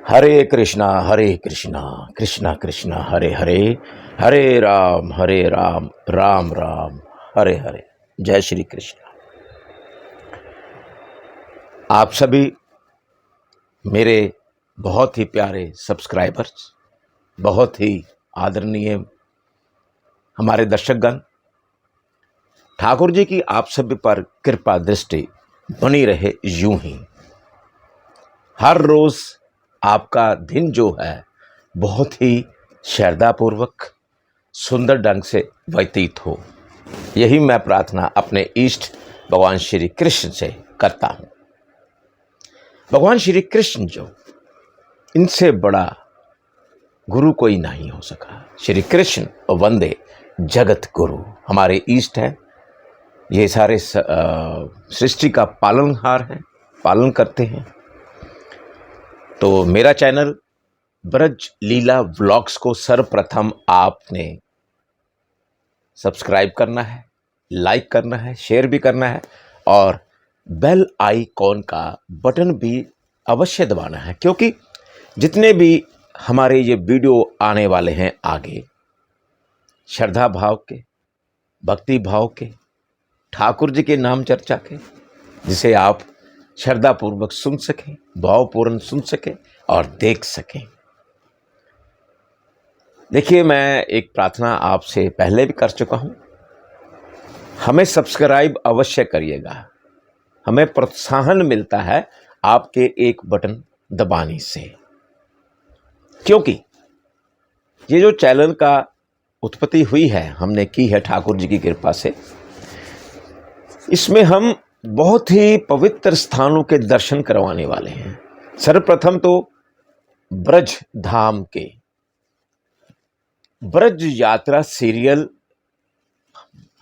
हरे कृष्णा कृष्णा कृष्णा हरे हरे, हरे राम राम राम हरे हरे। जय श्री कृष्ण। आप सभी मेरे बहुत ही प्यारे सब्सक्राइबर्स, बहुत ही आदरणीय हमारे दर्शकगण, ठाकुर जी की आप सभी पर कृपा दृष्टि बनी रहे यूं ही। हर रोज आपका दिन जो है बहुत ही श्रद्धापूर्वक सुंदर ढंग से व्यतीत हो, यही मैं प्रार्थना अपने इष्ट भगवान श्री कृष्ण से करता हूं। भगवान श्री कृष्ण जो, इनसे बड़ा गुरु कोई नहीं हो सका। श्री कृष्ण वंदे जगत गुरु हमारे इष्ट है। ये सारे सृष्टि का पालनहार हैं, पालन करते हैं। तो मेरा चैनल ब्रज लीला व्लॉग्स को सर्वप्रथम आपने सब्सक्राइब करना है, लाइक करना है, शेयर भी करना है और बेल आइकॉन का बटन भी अवश्य दबाना है, क्योंकि जितने भी हमारे ये वीडियो आने वाले हैं आगे, श्रद्धा भाव के, भक्ति भाव के, ठाकुर जी के नाम चर्चा के, जिसे आप श्रद्धापूर्वक सुन सकें, भावपूर्ण सुन सकें और देख सकें। देखिए, मैं एक प्रार्थना आपसे पहले भी कर चुका हूं, हमें सब्सक्राइब अवश्य करिएगा। हमें प्रोत्साहन मिलता है आपके एक बटन दबाने से, क्योंकि ये जो चैनल का उत्पत्ति हुई है, हमने की है ठाकुर जी की कृपा से। इसमें हम बहुत ही पवित्र स्थानों के दर्शन करवाने वाले हैं। सर्वप्रथम तो ब्रज धाम के ब्रज यात्रा सीरियल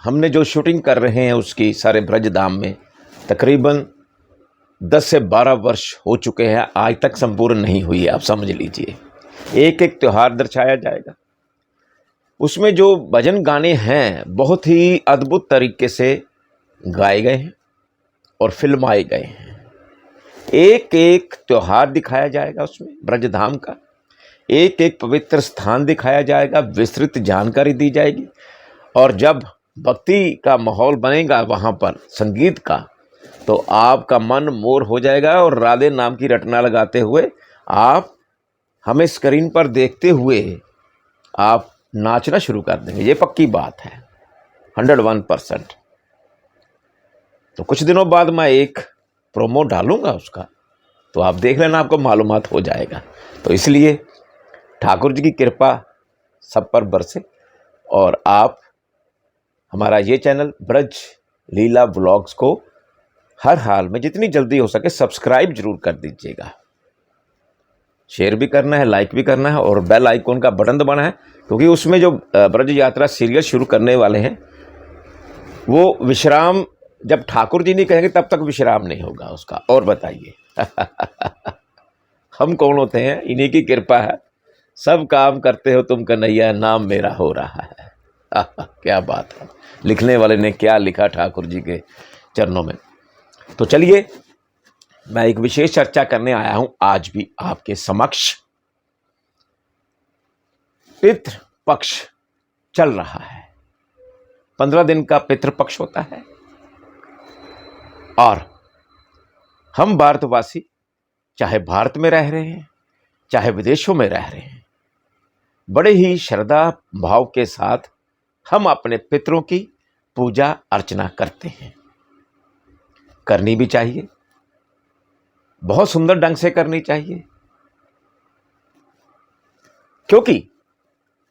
हमने जो शूटिंग कर रहे हैं उसकी सारे ब्रज धाम में तकरीबन 10 से 12 वर्ष हो चुके हैं, आज तक संपूर्ण नहीं हुई है। आप समझ लीजिए, एक एक त्योहार दर्शाया जाएगा। उसमें जो भजन गाने हैं बहुत ही अद्भुत तरीके से गाए गए हैं और फिल्माए गए हैं। एक एक त्योहार दिखाया जाएगा, उसमें ब्रजधाम का एक एक पवित्र स्थान दिखाया जाएगा, विस्तृत जानकारी दी जाएगी। और जब भक्ति का माहौल बनेगा वहाँ पर संगीत का, तो आपका मन मोर हो जाएगा और राधे नाम की रटना लगाते हुए आप हमें स्क्रीन पर देखते हुए आप नाचना शुरू कर देंगे। ये पक्की बात है, 101%। तो कुछ दिनों बाद मैं एक प्रोमो डालूंगा उसका, तो आप देख लेना, आपको मालूमात हो जाएगा। तो इसलिए ठाकुर जी की कृपा सब पर बरसे और आप हमारा ये चैनल ब्रज लीला व्लॉग्स को हर हाल में जितनी जल्दी हो सके सब्सक्राइब जरूर कर दीजिएगा। शेयर भी करना है, लाइक भी करना है और बेल आइकॉन का बटन दबाना है, क्योंकि उसमें जो ब्रज यात्रा सीरियल शुरू करने वाले हैं वो विश्राम जब ठाकुर जी नहीं कहेंगे तब तक विश्राम नहीं होगा उसका। और बताइए हम कौन होते हैं? इन्हीं की कृपा है। सब काम करते हो तुम कन्हैया, नाम मेरा हो रहा है। क्या बात है, लिखने वाले ने क्या लिखा ठाकुर जी के चरणों में। तो चलिए, मैं एक विशेष चर्चा करने आया हूं आज भी आपके समक्ष। पितृ पक्ष चल रहा है, 15 दिन का पितृपक्ष होता है और हम भारतवासी चाहे भारत में रह रहे हैं चाहे विदेशों में रह रहे हैं, बड़े ही श्रद्धा भाव के साथ हम अपने पितरों की पूजा अर्चना करते हैं। करनी भी चाहिए, बहुत सुंदर ढंग से करनी चाहिए, क्योंकि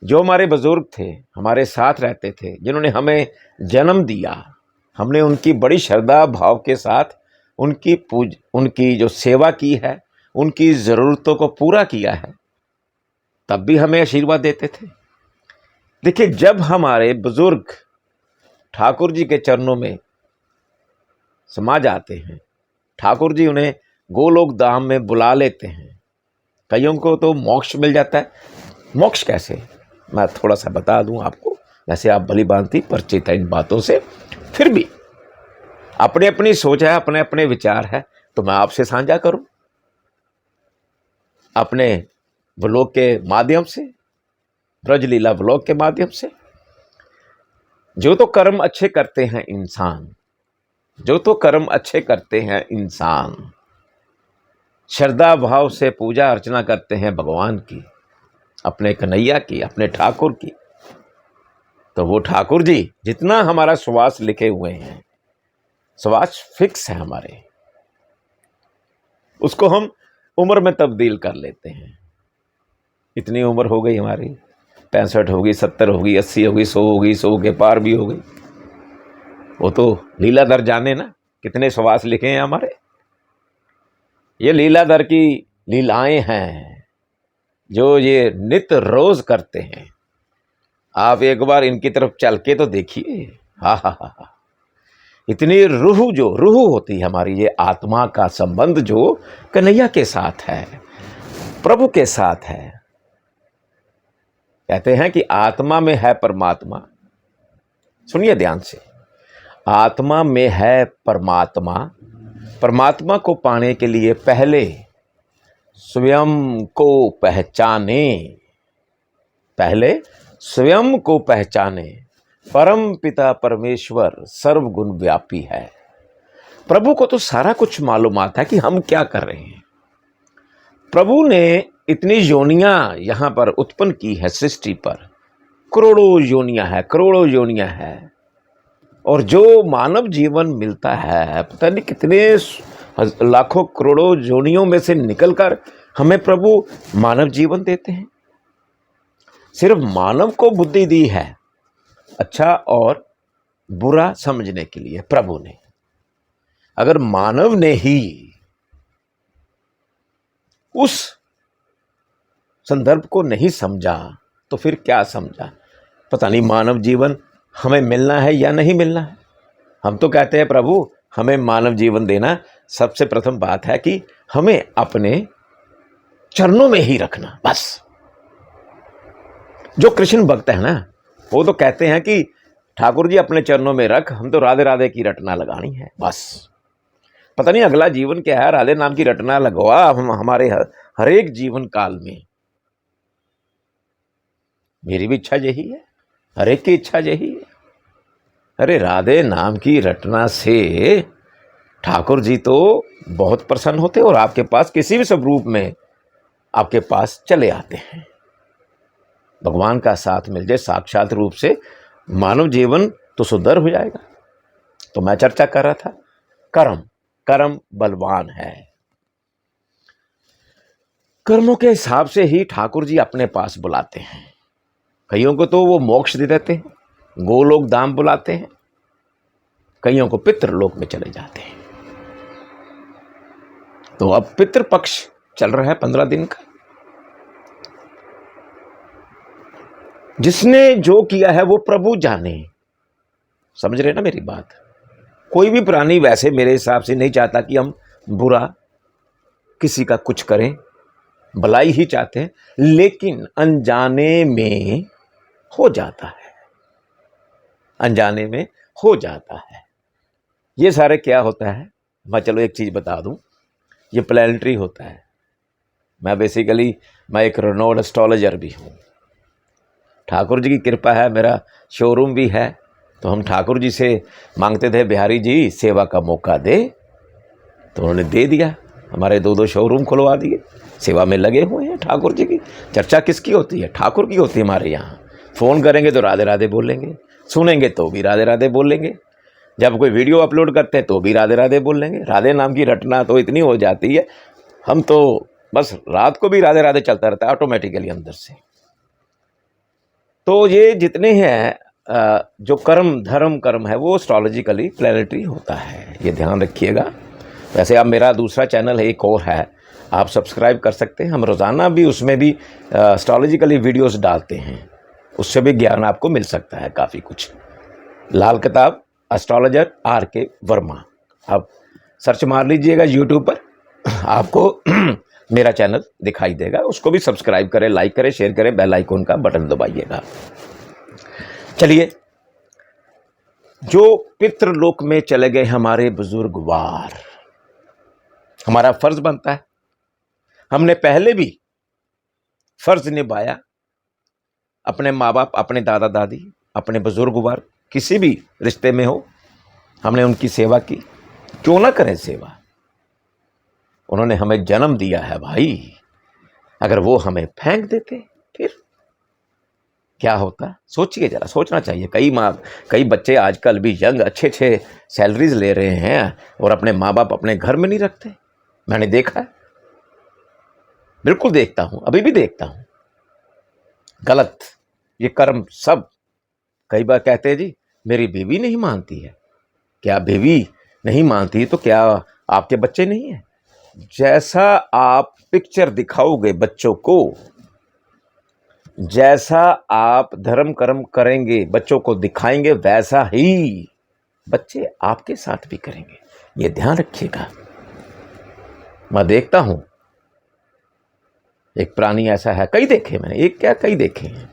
जो हमारे बुजुर्ग थे, हमारे साथ रहते थे, जिन्होंने हमें जन्म दिया, हमने उनकी बड़ी श्रद्धा भाव के साथ उनकी जो सेवा की है, उनकी ज़रूरतों को पूरा किया है, तब भी हमें आशीर्वाद देते थे। देखिए, जब हमारे बुजुर्ग ठाकुर जी के चरणों में समा जाते हैं, ठाकुर जी उन्हें गोलोक धाम में बुला लेते हैं। कईयों को तो मोक्ष मिल जाता है। मोक्ष कैसे, मैं थोड़ा सा बता दूं आपको। वैसे आप भली भांति परिचित हैं इन बातों से, फिर भी अपनी अपनी सोच है, अपने अपने विचार है, तो मैं आपसे साझा करूं। अपने व्लॉग के माध्यम से, ब्रजलीला व्लॉग के माध्यम से। जो तो कर्म अच्छे करते हैं इंसान, जो तो कर्म अच्छे करते हैं इंसान, श्रद्धा भाव से पूजा अर्चना करते हैं भगवान की, अपने कन्हैया की, अपने ठाकुर की, तो वो ठाकुर जी जितना हमारा श्वास लिखे हुए हैं, श्वास फिक्स है हमारे, उसको हम उम्र में तब्दील कर लेते हैं। इतनी उम्र हो गई हमारी, 65 होगी, 70 होगी, 80 होगी, 100 होगी, 100 के पार भी हो गई। वो तो लीलाधर जाने ना कितने श्वास लिखे हैं हमारे। ये लीलाधर की लीलाएं हैं जो ये नित्य रोज करते हैं। आप एक बार इनकी तरफ चल के तो देखिए, हा हा हा हा, इतनी रूह होती है हमारी, ये आत्मा का संबंध जो कन्हैया के साथ है, प्रभु के साथ है। कहते हैं कि आत्मा में है परमात्मा। सुनिए ध्यान से, आत्मा में है परमात्मा। परमात्मा को पाने के लिए पहले स्वयं को पहचाने, पहले स्वयं को पहचाने। परम पिता परमेश्वर सर्वगुण व्यापी है। प्रभु को तो सारा कुछ मालूम आता है कि हम क्या कर रहे हैं। प्रभु ने इतनी योनियां यहां पर उत्पन्न की है सृष्टि पर, करोड़ों योनियां है, करोड़ों योनियां है। और जो मानव जीवन मिलता है, पता नहीं कितने लाखों करोड़ों योनियों में से निकलकर हमें प्रभु मानव जीवन देते हैं। सिर्फ मानव को बुद्धि दी है अच्छा और बुरा समझने के लिए प्रभु ने। अगर मानव ने ही उस संदर्भ को नहीं समझा तो फिर क्या समझा। पता नहीं मानव जीवन हमें मिलना है या नहीं मिलना है। हम तो कहते हैं प्रभु हमें मानव जीवन देना। सबसे प्रथम बात है कि हमें अपने चरणों में ही रखना, बस। जो कृष्ण भक्त है ना, वो तो कहते हैं कि ठाकुर जी अपने चरणों में रख, हम तो राधे राधे की रटना लगानी है, बस। पता नहीं अगला जीवन क्या है, राधे नाम की रटना लगवा हम हमारे हर एक जीवन काल में। मेरी भी इच्छा यही है, हर एक की इच्छा यही है। अरे राधे नाम की रटना से ठाकुर जी तो बहुत प्रसन्न होते और आपके पास किसी भी स्वरूप में आपके पास चले आते हैं। भगवान का साथ मिल जाए साक्षात रूप से, मानव जीवन तो सुंदर हो जाएगा। तो मैं चर्चा कर रहा था, कर्म बलवान है। कर्मों के हिसाब से ही ठाकुर जी अपने पास बुलाते हैं। कईयों को तो वो मोक्ष दे देते हैं, गोलोक धाम बुलाते हैं, कईयों को पितृलोक में चले जाते हैं। तो अब पितृपक्ष चल रहा है 15 दिन का। जिसने जो किया है वो प्रभु जाने। समझ रहे ना मेरी बात। कोई भी प्राणी वैसे मेरे हिसाब से नहीं चाहता कि हम बुरा किसी का कुछ करें, भलाई ही चाहते हैं, लेकिन अनजाने में हो जाता है, अनजाने में हो जाता है। ये सारे क्या होता है, मैं चलो एक चीज बता दूं, ये प्लैनेटरी होता है। मैं एक रेनोड एस्ट्रोलॉजर भी हूं। ठाकुर जी की कृपा है, मेरा शोरूम भी है। तो हम ठाकुर जी से मांगते थे बिहारी जी सेवा का मौका दे, तो उन्होंने दे दिया। हमारे 2 शोरूम खुलवा दिए, सेवा में लगे हुए हैं। ठाकुर जी की चर्चा किसकी होती है? ठाकुर की होती है हमारे यहाँ। फ़ोन करेंगे तो राधे राधे बोलेंगे, सुनेंगे तो भी राधे राधे बोलेंगे, जब कोई वीडियो अपलोड करते हैं तो भी राधे राधे बोलेंगे। राधे नाम की रटना तो इतनी हो जाती है, हम तो बस रात को भी राधे राधे चलता रहता है ऑटोमेटिकली अंदर से। तो ये जितने हैं जो कर्म है वो एस्ट्रोलॉजिकली प्लैनेटरी होता है, ये ध्यान रखिएगा। वैसे आप मेरा दूसरा चैनल है एक और है, आप सब्सक्राइब कर सकते हैं। हम रोज़ाना भी उसमें भी एस्ट्रोलॉजिकली वीडियोस डालते हैं, उससे भी ज्ञान आपको मिल सकता है काफ़ी कुछ। लाल किताब एस्ट्रोलॉजर RK वर्मा, आप सर्च मार लीजिएगा यूट्यूब पर, आपको मेरा चैनल दिखाई देगा। उसको भी सब्सक्राइब करें, लाइक करें, शेयर करें, बेल आइकन का बटन दबाइएगा। चलिए, जो पितृलोक में चले गए हमारे बुजुर्गवार, हमारा फर्ज बनता है, हमने पहले भी फर्ज निभाया, अपने माँ बाप, अपने दादा दादी, अपने बुजुर्ग वर्ग, किसी भी रिश्ते में हो, हमने उनकी सेवा की। क्यों ना करें सेवा? उन्होंने हमें जन्म दिया है भाई, अगर वो हमें फेंक देते फिर क्या होता? सोचिए जरा, सोचना चाहिए। कई बच्चे आजकल भी यंग अच्छे सैलरीज ले रहे हैं और अपने माँ बाप अपने घर में नहीं रखते। मैंने देखा है, बिल्कुल देखता हूं, अभी भी देखता हूं। गलत ये कर्म सब। कई बार कहते हैं जी मेरी बीवी नहीं मानती है। क्या बीवी नहीं मानती तो क्या आपके बच्चे नहीं है? जैसा आप पिक्चर दिखाओगे बच्चों को, जैसा आप धर्म कर्म करेंगे, बच्चों को दिखाएंगे, वैसा ही बच्चे आपके साथ भी करेंगे। ये ध्यान रखिएगा। मैं देखता हूं, एक प्राणी ऐसा है, कई देखे मैंने, एक क्या कई देखे हैं,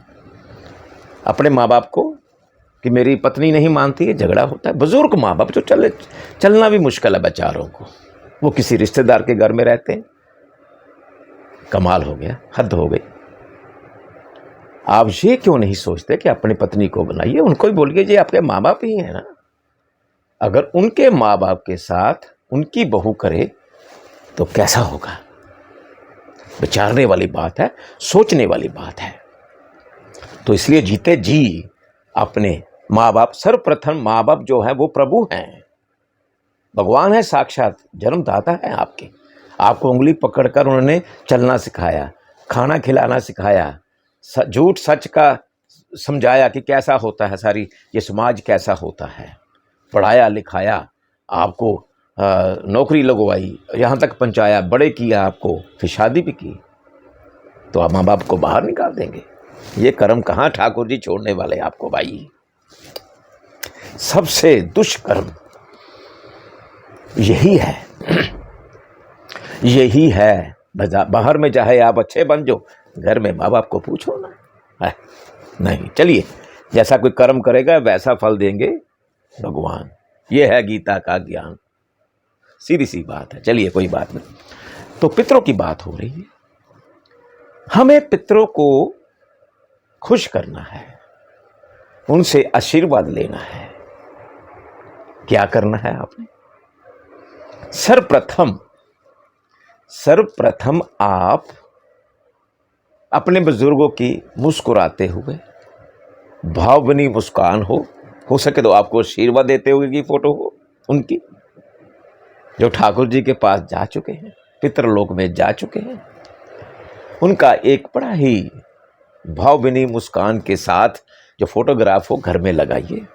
अपने माँ बाप को कि मेरी पत्नी नहीं मानती है, झगड़ा होता है। बुजुर्ग माँ बाप जो चलना भी मुश्किल है बेचारों को, वो किसी रिश्तेदार के घर में रहते हैं। कमाल हो गया, हद हो गई। आप ये क्यों नहीं सोचते कि अपनी पत्नी को बनाइए, उनको ही बोलिए जी आपके माँ बाप ही है ना। अगर उनके माँ बाप के साथ उनकी बहू करे तो कैसा होगा? विचारने वाली बात है, सोचने वाली बात है। तो इसलिए जीते जी अपने माँ बाप, सर्वप्रथम माँ बाप जो है वो प्रभु हैं, भगवान है, साक्षात जन्मदाता है आपके। आपको उंगली पकड़कर उन्होंने चलना सिखाया, खाना खिलाना सिखाया, झूठ सच का समझाया कि कैसा होता है, सारी ये समाज कैसा होता है, पढ़ाया लिखाया, आपको नौकरी लगवाई, यहाँ तक पहुँचाया, बड़े किया आपको, फिर शादी भी की, तो आप माँ बाप को बाहर निकाल देंगे? ये कर्म कहाँ ठाकुर जी छोड़ने वाले आपको भाई। सबसे दुष्कर्म यही है, यही है। बाहर में चाहे आप अच्छे बन जाओ, घर में माँ बाप को पूछो ना, नहीं। चलिए, जैसा कोई कर्म करेगा वैसा फल देंगे भगवान। ये है गीता का ज्ञान, सीधी सी बात है। चलिए कोई बात नहीं। तो पितरों की बात हो रही है, हमें पितरों को खुश करना है, उनसे आशीर्वाद लेना है। क्या करना है आपने? सर्वप्रथम आप अपने बुजुर्गों की मुस्कुराते हुए, भावभरी मुस्कान हो सके तो आपको आशीर्वाद देते हुए की फोटो हो उनकी, जो ठाकुर जी के पास जा चुके हैं, पितरलोक में जा चुके हैं। उनका एक बड़ा ही भावभरी मुस्कान के साथ जो फोटोग्राफ हो घर में लगाइए।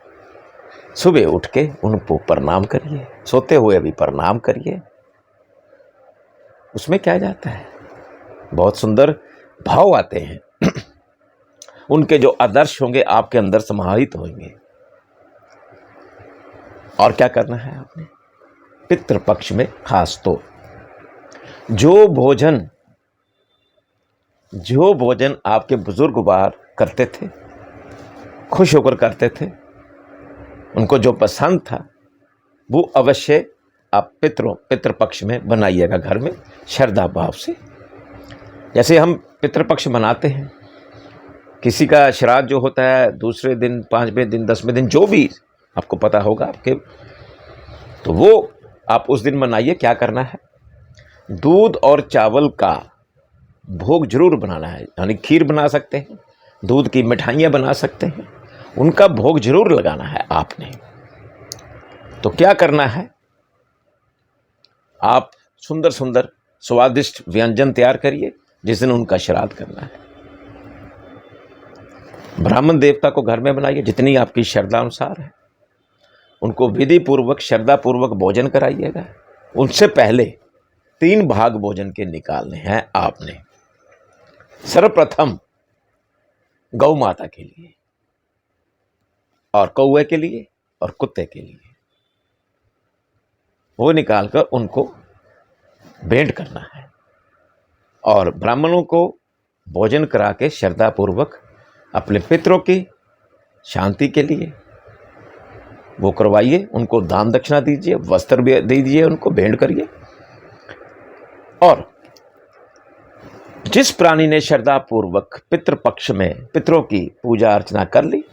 सुबह उठ के उनको प्रणाम करिए, सोते हुए भी प्रणाम करिए। उसमें क्या जाता है? बहुत सुंदर भाव आते हैं। उनके जो आदर्श होंगे आपके अंदर समाहित होंगे। और क्या करना है आपने? पितृपक्ष में खास तो जो भोजन आपके बुजुर्ग बार करते थे, खुश होकर करते थे, उनको जो पसंद था, वो अवश्य आप पितृपक्ष में बनाइएगा घर में, श्रद्धा भाव से। जैसे हम पितृपक्ष मनाते हैं, किसी का श्राद्ध जो होता है दूसरे दिन, 5वें दिन, 10वें दिन, जो भी आपको पता होगा आपके, तो वो आप उस दिन मनाइए। क्या करना है? दूध और चावल का भोग जरूर बनाना है, यानी खीर बना सकते हैं, दूध की मिठाइयाँ बना सकते हैं, उनका भोग जरूर लगाना है आपने। तो क्या करना है? आप सुंदर सुंदर स्वादिष्ट व्यंजन तैयार करिए जिस दिन उनका श्राद्ध करना है। ब्राह्मण देवता को घर में बनाइए, जितनी आपकी श्रद्धा अनुसार है। उनको विधि पूर्वक, श्रद्धा पूर्वक भोजन कराइएगा। उनसे पहले 3 भाग भोजन के निकालने हैं आपने। सर्वप्रथम गौ माता के लिए, और कौवे के लिए, और कुत्ते के लिए, वो निकालकर उनको भेंट करना है। और ब्राह्मणों को भोजन करा के श्रद्धा पूर्वक अपने पितरों की शांति के लिए वो करवाइए। उनको दान दक्षिणा दीजिए, वस्त्र भी दीजिए, उनको भेंट करिए। और जिस प्राणी ने श्रद्धा पूर्वक पितृपक्ष में पितरों की पूजा अर्चना कर ली,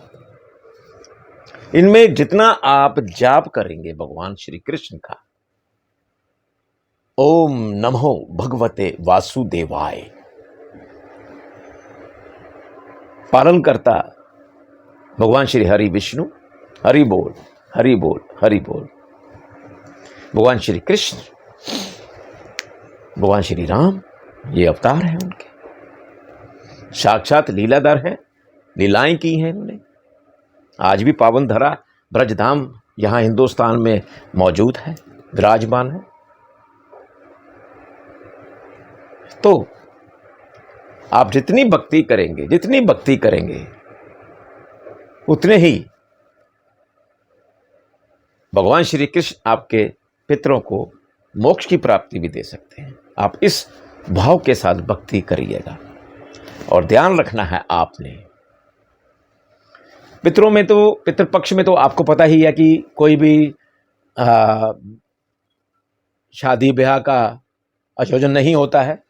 इनमें जितना आप जाप करेंगे भगवान श्री कृष्ण का, ओम नमो भगवते वासुदेवाय, पालन करता भगवान श्री हरि विष्णु, हरि बोल हरि बोल हरि बोल, भगवान श्री कृष्ण, भगवान श्री राम, ये अवतार हैं उनके, साक्षात लीलाधर हैं, लीलाएं की हैं इन्होंने। आज भी पावन धरा ब्रजधाम यहाँ हिंदुस्तान में मौजूद है, विराजमान है। तो आप जितनी भक्ति करेंगे उतने ही भगवान श्री कृष्ण आपके पितरों को मोक्ष की प्राप्ति भी दे सकते हैं। आप इस भाव के साथ भक्ति करिएगा। और ध्यान रखना है आपने, पितरों में तो, पितृपक्ष में तो आपको पता ही है कि कोई भी शादी ब्याह का आयोजन नहीं होता है।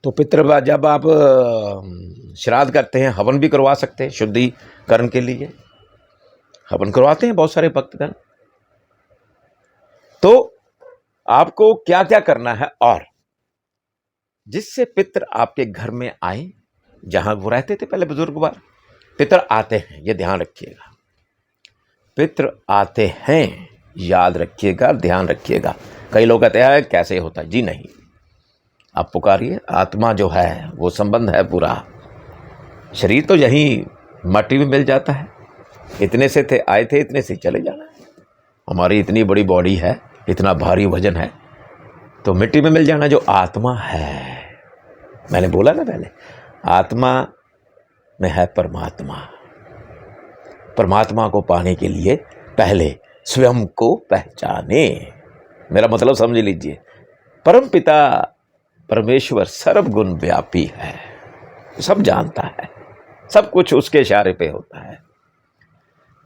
तो पितृ जब आप श्राद्ध करते हैं, हवन भी करवा सकते हैं, शुद्धिकरण के लिए हवन करवाते हैं बहुत सारे भक्तगण। तो आपको क्या क्या करना है, और जिससे पितृ आपके घर में आए, जहां वो रहते थे पहले बुजुर्गवार, पितृ आते हैं, ये ध्यान रखिएगा, पितृ आते हैं, याद रखिएगा, ध्यान रखिएगा। कई लोग कहते हैं कैसे होता है, जी नहीं, आप पुकारिए, आत्मा जो है वो संबंध है पूरा, शरीर तो यहीं माटी में मिल जाता है। इतने से थे, आए थे, इतने से चले जाना है। हमारी इतनी बड़ी बॉडी है, इतना भारी वजन है, तो मिट्टी में मिल जाना। जो आत्मा है, मैंने बोला ना पहले, आत्मा में है परमात्मा। परमात्मा को पाने के लिए पहले स्वयं को पहचाने। मेरा मतलब समझ लीजिए, परम पिता परमेश्वर सर्वगुण व्यापी है, सब जानता है, सब कुछ उसके इशारे पे होता है।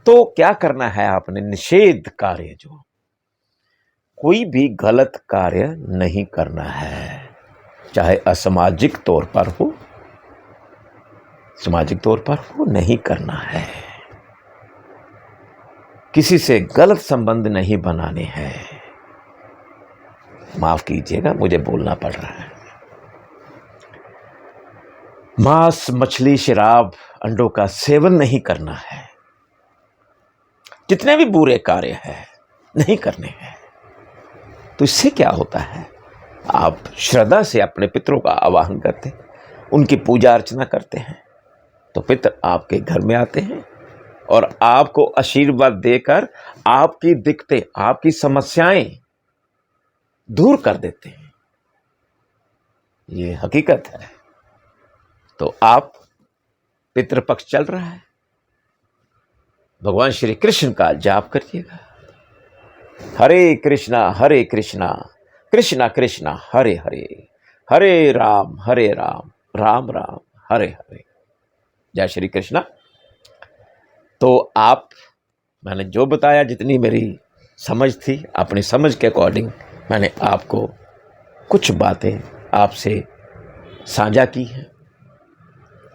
तो क्या करना है आपने, निषेध कार्य, जो कोई भी गलत कार्य नहीं करना है, चाहे असामाजिक तौर पर हो, सामाजिक तौर पर हो, नहीं करना है। किसी से गलत संबंध नहीं बनाने हैं। माफ कीजिएगा, मुझे बोलना पड़ रहा है। मांस, मछली, शराब, अंडों का सेवन नहीं करना है। जितने भी बुरे कार्य हैं नहीं करने हैं। तो इससे क्या होता है, आप श्रद्धा से अपने पितरों का आवाहन करते हैं, उनकी पूजा अर्चना करते हैं, तो पितर आपके घर में आते हैं और आपको आशीर्वाद देकर आपकी दिक्कतें, आपकी समस्याएं दूर कर देते हैं। ये हकीकत है। तो आप, पितृपक्ष चल रहा है, भगवान श्री कृष्ण का जाप करिएगा। हरे कृष्णा कृष्णा कृष्णा हरे हरे, हरे राम राम राम हरे हरे। जय श्री कृष्णा। तो आप, मैंने जो बताया, जितनी मेरी समझ थी, अपनी समझ के अकॉर्डिंग मैंने आपको कुछ बातें आपसे साझा की हैं,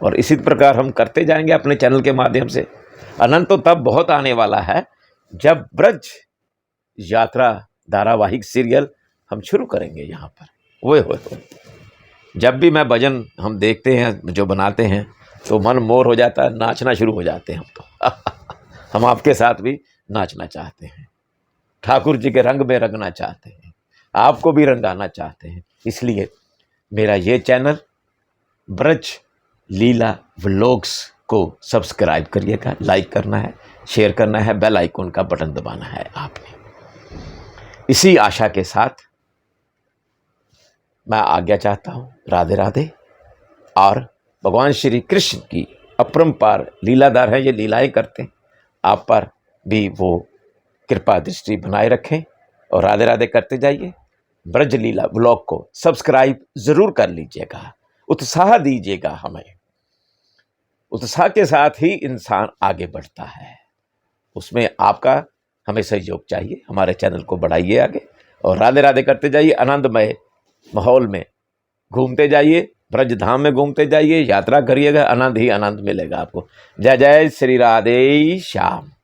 और इसी प्रकार हम करते जाएंगे अपने चैनल के माध्यम से। अनंत तो तब बहुत आने वाला है जब ब्रज यात्रा धारावाहिक सीरियल हम शुरू करेंगे यहाँ पर। वो जब भी मैं भजन हम देखते हैं जो बनाते हैं तो मन मोर हो जाता है, नाचना शुरू हो जाते हैं हम तो हम आपके साथ भी नाचना चाहते हैं, ठाकुर जी के रंग में रंगना चाहते हैं, आपको भी रंगाना चाहते हैं। इसलिए मेरा ये चैनल ब्रज लीला व्लॉग्स को सब्सक्राइब करिएगा, लाइक करना है, शेयर करना है, बेल आइकन का बटन दबाना है आपने। इसी आशा के साथ मैं आज्ञा चाहता हूँ। राधे राधे। और भगवान श्री कृष्ण की अपरंपार लीलाधार है, ये लीलाएं करते हैं, आप पर भी वो कृपा दृष्टि बनाए रखें और राधे राधे करते जाइए। ब्रज लीला व्लॉग को सब्सक्राइब ज़रूर कर लीजिएगा, उत्साह दीजिएगा हमें। उत्साह के साथ ही इंसान आगे बढ़ता है, उसमें आपका हमें सहयोग चाहिए। हमारे चैनल को बढ़ाइए आगे और राधे राधे करते जाइए। आनंदमय माहौल में घूमते जाइए, ब्रज धाम में घूमते जाइए, यात्रा करिएगा, आनंद ही आनंद मिलेगा आपको। जय जय श्री राधे श्याम।